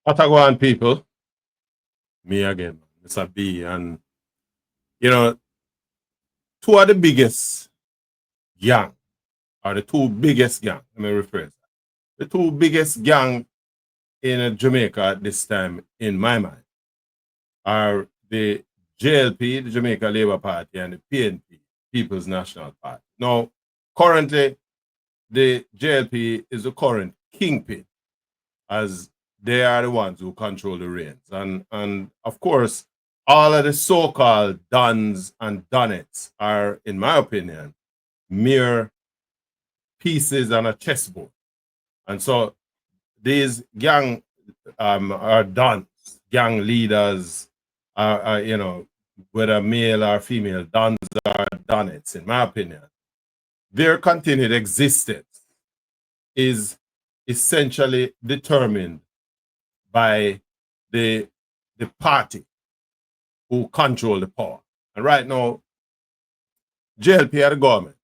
Patagoan people, me again, Mr. B, and you know, two of the biggest gang, or the two biggest gang, let me rephrase that. The two biggest gang in Jamaica at this time, in my mind, are the JLP, the Jamaica Labour Party, and the PNP, People's National Party. Now, currently, the JLP is the current kingpin, as they are the ones who control the reins. And of course, all of the so-called Dons and Donnettes are, in my opinion, mere pieces on a chessboard. And so these gang are Dons, gang leaders, are whether male or female, Dons or Donnettes, in my opinion. Their continued existence is essentially determined by the party who control the power. And right now, JLP are the government.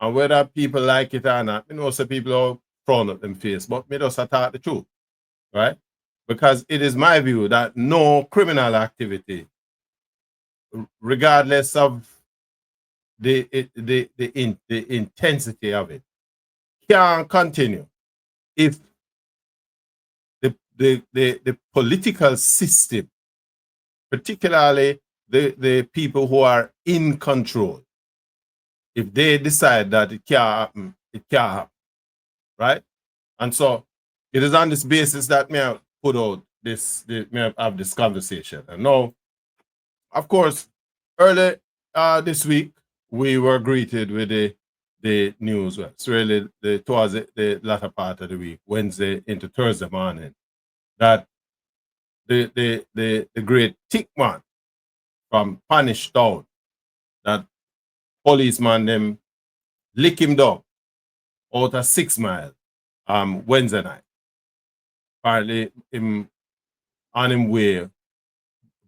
And whether people like it or not, some people are thrown at them face, but me just attack the truth, right? Because it is my view that no criminal activity, regardless of the intensity of it, can continue if the political system, particularly the people who are in control, if they decide that it can't happen, it can't happen, right? And so it is on this basis that me have put out me have this conversation. And now, of course, early this week, we were greeted with the news. Well, it's really towards the latter part of the week, Wednesday into Thursday morning, that the great Tickman from Panish Town, that policeman them lick him down out of 6 Mile Wednesday night. Apparently him on him way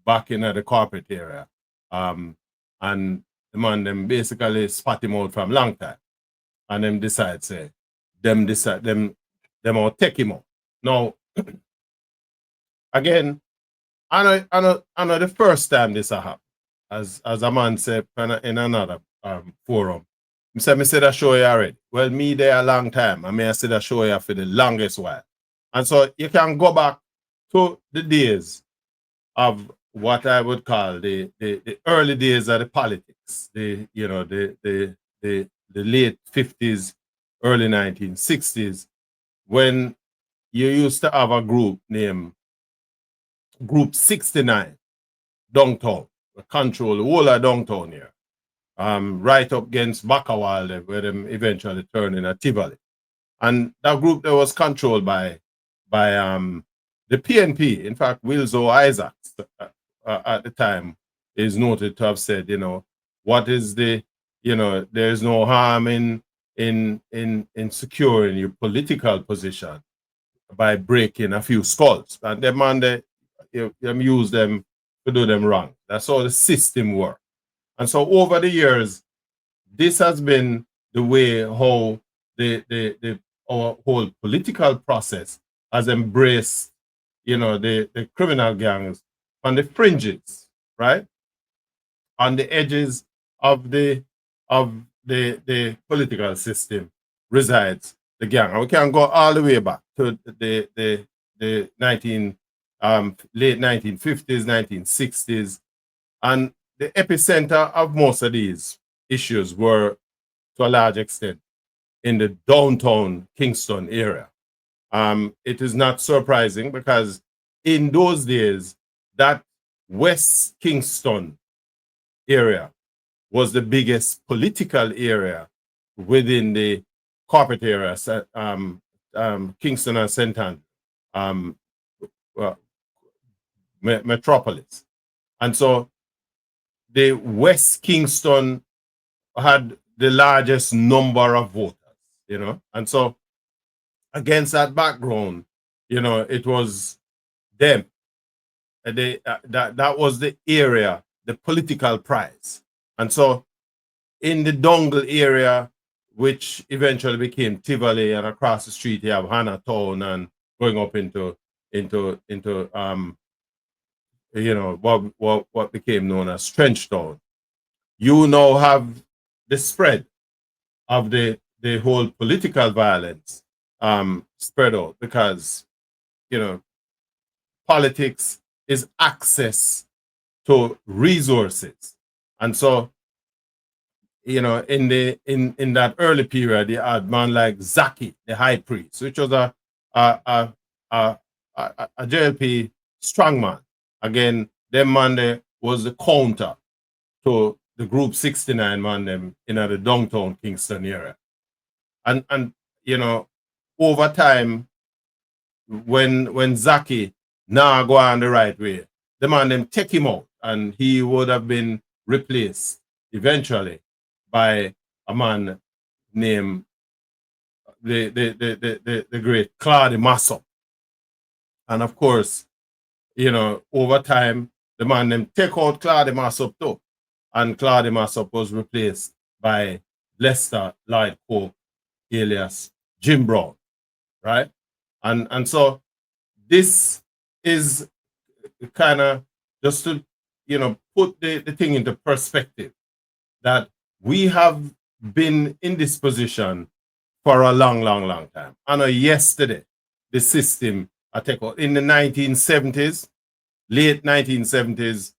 back in the corporate area. And the man them basically spot him out from long time. And them decide them will take him out. Now again, I know the first time this happened, as a man said in another forum. I said that show you already. Well, me there a long time. I said that show you for the longest while. And so you can go back to the days of what I would call the early days of the politics. The late 50s, early 1960s, when you used to have a group named Group 69 downtown, control the whole of downtown here. Right up against Bakawal, where them eventually turned in a Tivoli. And that group that was controlled by the PNP. In fact, Wilzo Isaacs at the time is noted to have said, what is there's no harm in securing your political position by breaking a few skulls. And them use them to do them wrong. That's how the system works. And so over the years, this has been the way how our whole political process has embraced, the criminal gangs on the fringes, right? On the edges of the political system resides the gang. And we can go all the way back to the late 1950s, 1960s, and the epicenter of most of these issues were, to a large extent, in the downtown Kingston area. It is not surprising because in those days, that West Kingston area was the biggest political area within the corporate area, Kingston and St. Andrew metropolis. And so the West Kingston had the largest number of voters, and so against that background, it was them. That was the area, the political prize. And so in the Dongle area, which eventually became Tivoli, and across the street you have Hannah Town, and going up into into you know, what became known as Trenchtown. You now have the spread of the whole political violence spread out, because, you know, politics is access to resources. And so, you know, in that early period, you had man like Zaki, the high priest, which was a JLP strongman. Again, them man there was the counter to the Group 69 man them in the downtown Kingston area. And you know, over time, when Zaki now go on the right way, the man them take him out, and he would have been replaced eventually by a man named the great Claude Massop. And of course, you know, over time, the man them take out Claude Massop too. And Claude Massop was replaced by Lester Lloyd Coke, alias Jim Brown, right? And so this is kind of just to, you know, put the thing into perspective, that we have been in this position for a long time. I know yesterday, the system, I take out in the 1970s, late 1970s,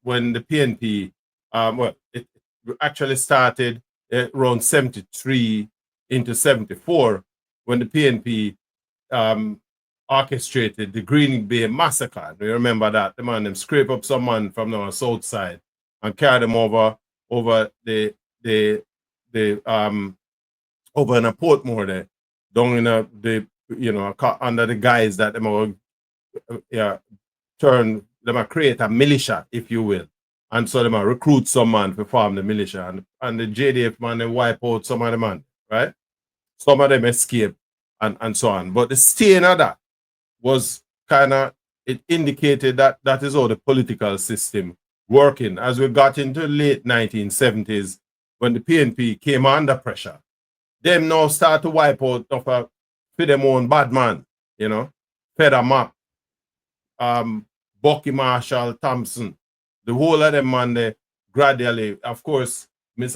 when the PNP, well, it actually started around 73 into 74, when the PNP orchestrated the Green Bay massacre. Do you remember that? The man them scrape up some man from the south side and carry them over the over in a Portmore there, down in the, you know, under the guise that them will create a militia, if you will. And so them recruit some man to form the militia, and the JDF man, they wipe out some of the man, right? Some of them escape and so on. But the stain of that was kind of, it indicated that that is how the political system working. As we got into the late 1970s, when the PNP came under pressure, them now start to wipe out for them own bad man, you know, Feather Map, Bucky Marshall Thompson, the whole of them man, they gradually, of course, the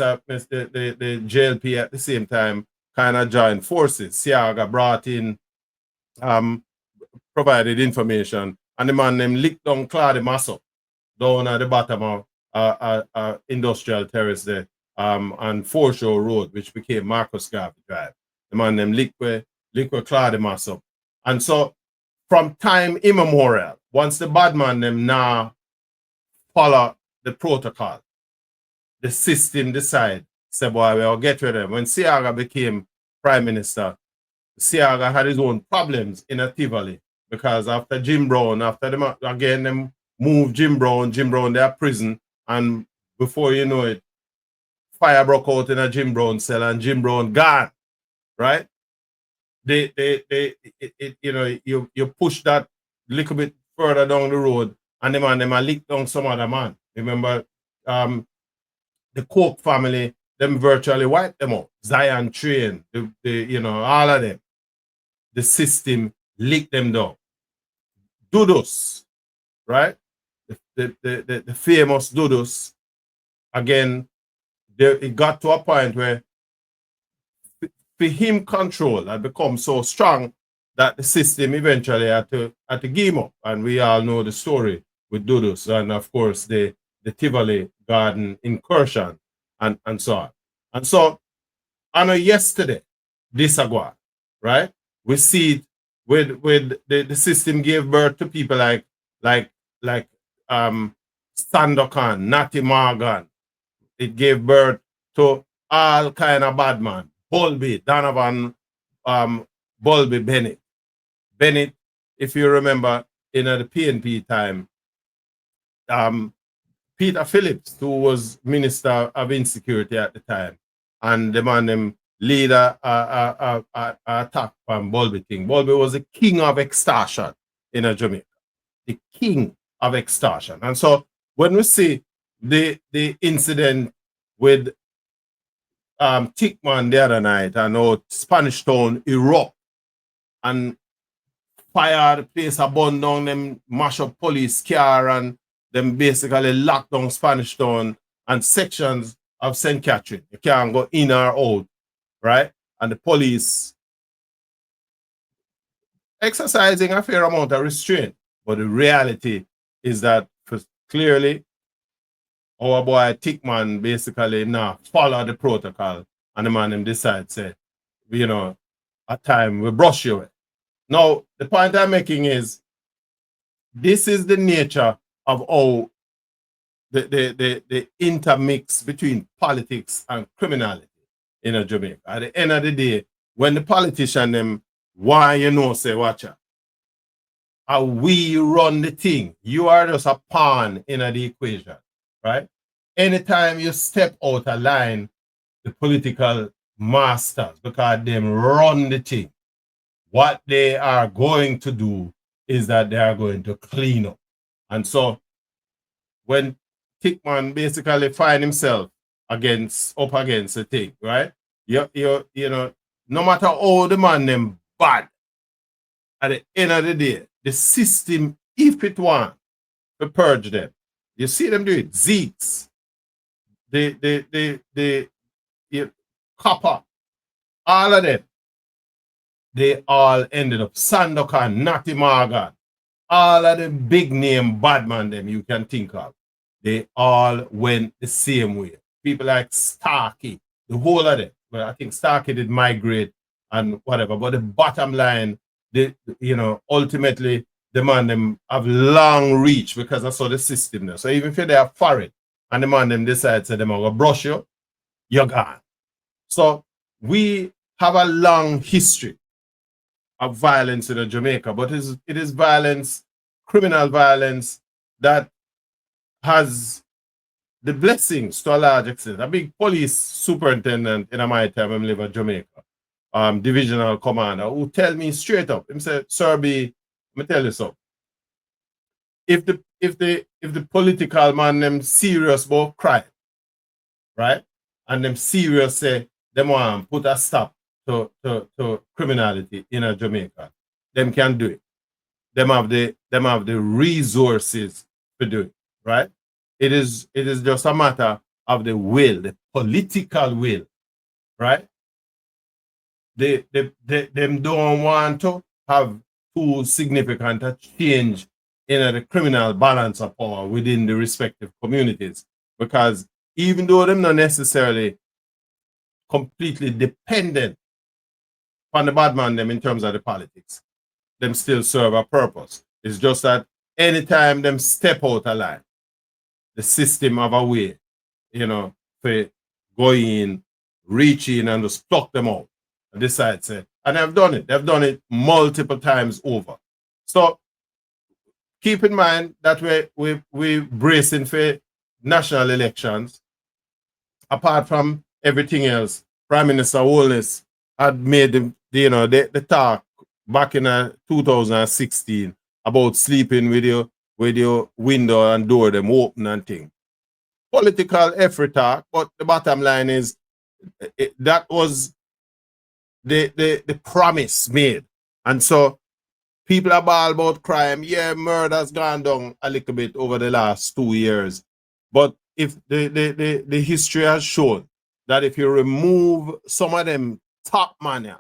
JLP at the same time kind of joined forces. Siaga brought in, provided information, and the man them licked down Claude Massop down at the bottom of Industrial Terrace there, on Foreshore Road, which became Marcus Garvey Drive. The man them licked with Claude Massop. And so from time immemorial, once the bad man them now follow the protocol, the system decide, say, boy, we'll get rid of them. When Siaga became prime minister, Siaga had his own problems in a Tivoli, because after Jim Brown, after them again, them moved Jim Brown there prison, and before you know it, fire broke out in a Jim Brown cell, and Jim Brown gone, right? You know, you push that a little bit further down the road, and them lick down some other man. Remember, the Coke family, them virtually wiped them out. Zion Train, you know, all of them. The system licked them down. Dudos, right? The famous Dudos, again, it got to a point where for him control had become so strong that the system eventually had to give him up. And we all know the story with Dudos, and of course the Tivoli Garden incursion and so on. And so, I know yesterday, this agua, right? We see it with the system gave birth to people like Sandokan, Natty Morgan. It gave birth to all kind of bad man. Bulby, Donovan, Bulby Bennett. Bennett, if you remember, in the PNP time, Peter Phillips, who was Minister of Insecurity at the time, and the man them leader attack from Bulby thing. Bulby was the king of extortion in Jamaica. The king of extortion. And so when we see the incident with Tickman the other night, and how Spanish Town erupt, and fire the place, a burn down, them mash up police car, and them basically lock down Spanish Town and sections of St. Catherine. You can't go in or out, right? And the police exercising a fair amount of restraint. But the reality is that clearly our boy Tickman basically now follow the protocol, and the man him decide say, you know, at time we brush you away. Now, the point I'm making is this is the nature of how the intermix between politics and criminality in Jamaica. At the end of the day, when the politician them, why you know say, watch out, how we run the thing, you are just a pawn in the equation, right? Anytime you step out of line, the political masters, because them run the thing, what they are going to do is that they are going to clean up. And so when Tickman basically find himself up against the thing, right? You know, no matter how the man them bad, at the end of the day, the system, if it want to purge them, you see them do it. Zeeks, the copper, all of them, they all ended up. Sandokan, Natty Morgan, all of the big name bad man them you can think of, they all went the same way. People like Starkey, the whole of them. Well, I think Starkey did migrate and whatever. But the bottom line, ultimately, the man them have long reach because that's how the system there. So even if they are foreign and the man them decides that they will brush you, you're gone. So we have a long history of violence in Jamaica, but it is violence, criminal violence, that has the blessings to a large extent. A big police superintendent in my time when I live in Jamaica, divisional commander, who tell me straight up, he said, Sir B, let me tell you something. If the political man them serious about crime, right? And them serious say them want put a stop to criminality in Jamaica, them can do it. Them have the resources to do it, right? It is just a matter of the will, the political will, right? Them don't want to have too significant a change in the criminal balance of power within the respective communities, because even though them not necessarily completely dependent on the bad man them in terms of the politics, them still serve a purpose. It's just that anytime them step out of line, the system have a way, to go in, reach in, and just pluck them out and decide to. And they've done it. They've done it multiple times over. So keep in mind that we bracing for national elections. Apart from everything else, Prime Minister Holness had made the talk back in 2016 about sleeping with your window and door them open and thing. Political effort talk, but the bottom line is that was the promise made. And so people are ball about crime. Yeah, murder's gone down a little bit over the last 2 years. But if the history has shown that if you remove some of them top man,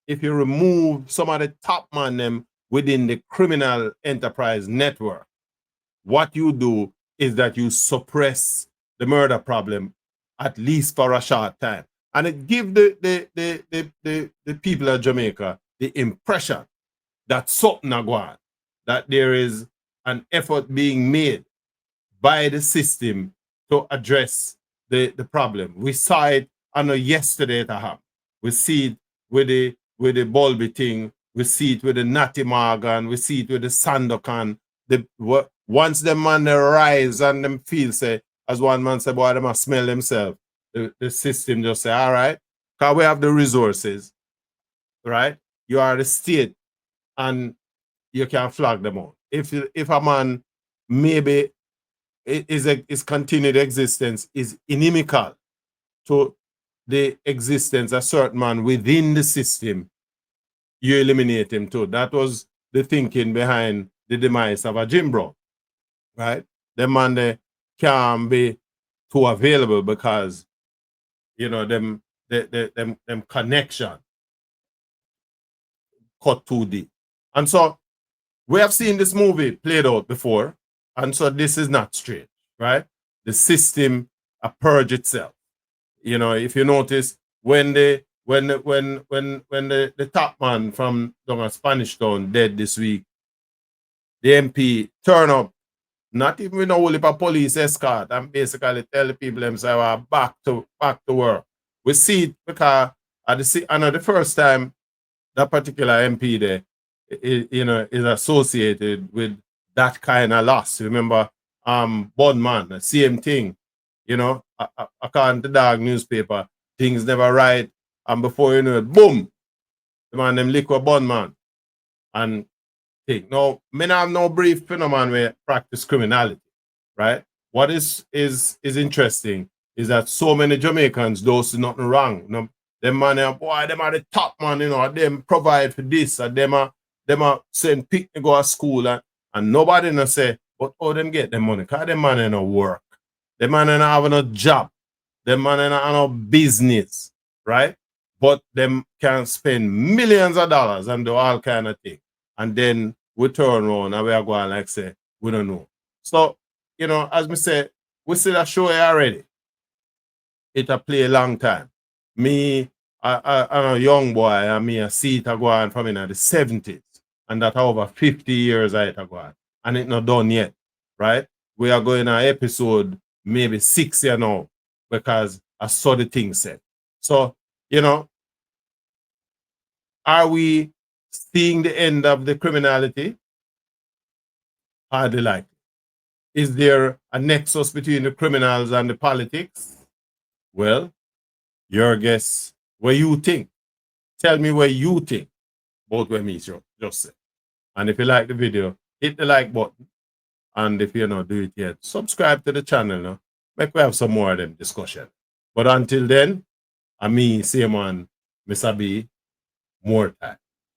if you remove some of the top man them within the criminal enterprise network, what you do is that you suppress the murder problem, at least for a short time. And it gives the people of Jamaica the impression that something is going on, that there is an effort being made by the system to address the problem. We saw it yesterday at home. We see it with the Bulby thing. We see it with the Natty Morgan. We see it with the Sandokan. Once the man rise and them feel, say, as one man said, boy, they must smell themselves. The system just say, all right, because we have the resources, right? You are the state and you can flag them out. If a man maybe his continued existence is inimical to the existence of certain man within the system, you eliminate him too. That was the thinking behind the demise of a Jim Brown, right? The man they can't be too available because them connection cut too deep. And so we have seen this movie played out before, and so this is not strange, right? The system purge itself. If you notice when the top man from Spanish Town dead this week, the MP turn up, not even with a whole heap of police escort, and basically tell the people themselves back to work. We see it because the first time that particular MP there, is associated with that kind of loss. Remember, Budman, same thing. According to the dog newspaper, things never right, and before you know it, boom, the man them liquor Budman and take. Now, me not have no brief phenomenon where practice criminality, right? What is interesting is that so many Jamaicans don't see nothing wrong. Them man, boy, them are the top man, them provide for this, and them are send picnic go to school, and nobody no say, but them get them money, because them man no work. Them man no have no job. Them man no have no business, right? But them can spend millions of dollars and do all kind of things. And then we turn around and we are going like say, we don't know. So, as we say, we see that show here already. It a play a long time. Me, I'm a young boy, and me I see it a go on from in the 70s. And that over 50 years I go on. And it's not done yet, right? We are going on episode maybe 6 years now, because I saw the thing said. So, are we seeing the end of the criminality? Hardly likely. Is there a nexus between the criminals and the politics? Well, your guess, what you think. Tell me what you think about what me just said. And if you like the video, hit the like button. And if you not do it yet, subscribe to the channel. No? Make we have some more of them discussion. But until then, I me, same man, Mr. B, more time.